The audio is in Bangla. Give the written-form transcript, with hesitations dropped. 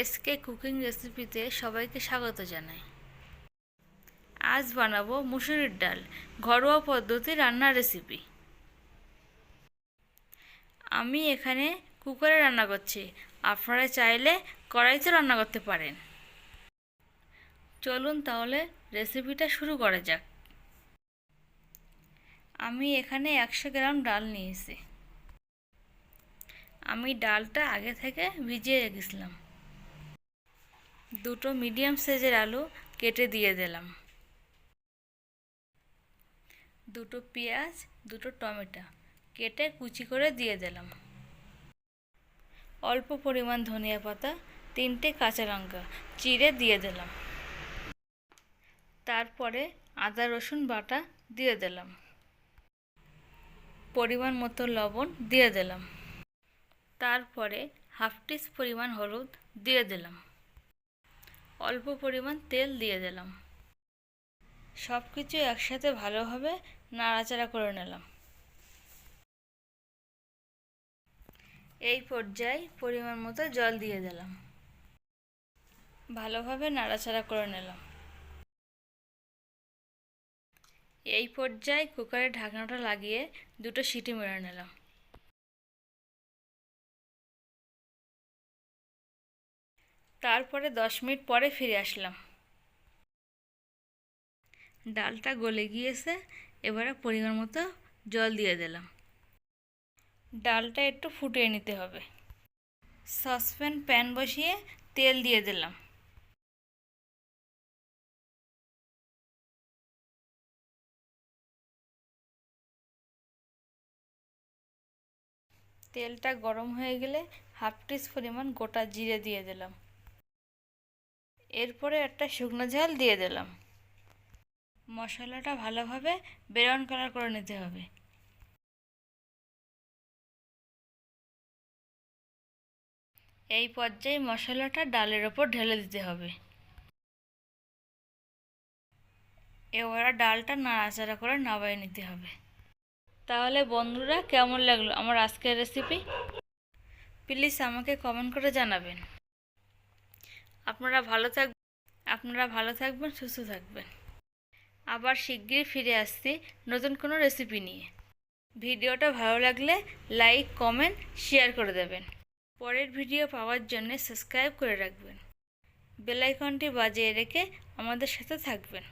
এসকে কুকিং রেসিপিতে সবাইকে স্বাগত জানাই। আজ বানাবো মুসুরির ডাল, ঘরোয়া পদ্ধতি রান্নার রেসিপি। আমি এখানে কুকারে রান্না করছি, আপনারা চাইলে কড়াইতে রান্না করতে পারেন। চলুন তাহলে রেসিপিটা শুরু করা যাক। আমি এখানে 100 গ্রাম ডাল নিয়েছি। আমি ডালটা আগে থেকে ভিজিয়ে রেখেছিলাম। দুটো মিডিয়াম সাইজের আলু কেটে দিয়ে দিলাম। দুটো পেঁয়াজ, দুটো টমেটো কেটে কুচি করে দিয়ে দিলাম। অল্প পরিমাণ ধনিয়া পাতা, 3টে কাঁচা লঙ্কা চিড়ে দিয়ে দিলাম। তারপরে আদা রসুন বাটা দিয়ে দিলাম। পরিমাণ মতো লবণ দিয়ে দিলাম। তারপরে হাফ টিস্পুন পরিমাণ হলুদ দিয়ে দিলাম। অল্প পরিমাণ তেল দিয়ে দিলাম। সব কিছু একসাথে ভালোভাবে নাড়াচাড়া করে নিলাম। এই পর্যায়ে পরিমাণ মতো জল দিয়ে দিলাম। ভালোভাবে নাড়াচাড়া করে নিলাম। এই পর্যায়ে কুকারের ঢাকনাটা লাগিয়ে দুটো সিটি মেরে নিলাম। তারপরে 10 মিনিট পরে ফিরে আসলাম। ডালটা গলে গিয়েছে, এবারে পরিমাণ মতো জল দিয়ে দিলাম। ডালটা একটু ফুটিয়ে নিতে হবে। প্যান বসিয়ে তেল দিয়ে দিলাম। তেলটা গরম হয়ে গেলে হাফ টিস্পুন পরিমাণ গোটা জিরে দিয়ে দিলাম। এরপরে একটা শুকনো ঝাল দিয়ে দিলাম। মশলাটা ভালোভাবে ব্রাউন কালার করে নিতে হবে। এই পর্যায়ে মশলাটা ডালের ওপর ঢেলে দিতে হবে। এবার ডালটা নাড়াচাড়া করে নামিয়ে নিতে হবে। তাহলে বন্ধুরা, কেমন লাগলো আমার আজকের রেসিপি? প্লিজ আমাকে কমেন্ট করে জানাবেন। আপনারা ভালো থাকবেন, সুস্থ থাকবেন। আবার শিগগিরই ফিরে আসছি নতুন কোনো রেসিপি নিয়ে। ভিডিওটা ভালো লাগলে লাইক, কমেন্ট, শেয়ার করে দেবেন। পরের ভিডিও পাওয়ার জন্য সাবস্ক্রাইব করে রাখবেন। বেল আইকনটি বাজিয়ে রেখে আমাদের সাথে থাকবেন।